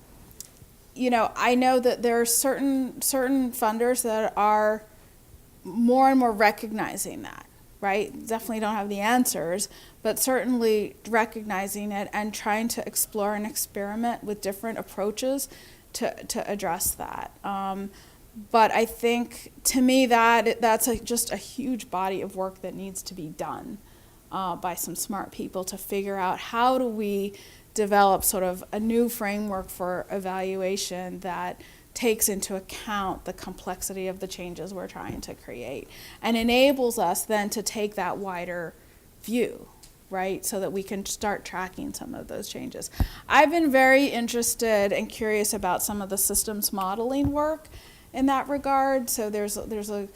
know that there are certain funders that are more and more recognizing that, right? Definitely don't have the answers, but certainly recognizing it and trying to explore and experiment with different approaches to address that. But I think, to me, that's just a huge body of work that needs to be done by some smart people to figure out how do we develop sort of a new framework for evaluation that takes into account the complexity of the changes we're trying to create and enables us then to take that wider view, right, so that we can start tracking some of those changes. I've been very interested and curious about some of the systems modeling work in that regard. So there's a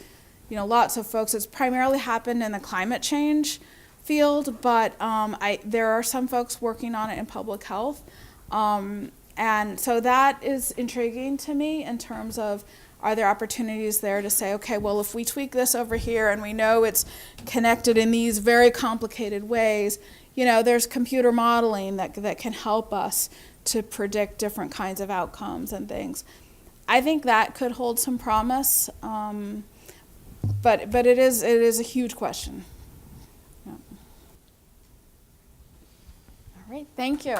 lots of folks. It's primarily happened in the climate change field, but there are some folks working on it in public health. And so that is intriguing to me in terms of, are there opportunities there to say, okay, well, if we tweak this over here and we know it's connected in these very complicated ways, there's computer modeling that can help us to predict different kinds of outcomes and things. I think that could hold some promise, but it is a huge question. Yeah. All right, thank you.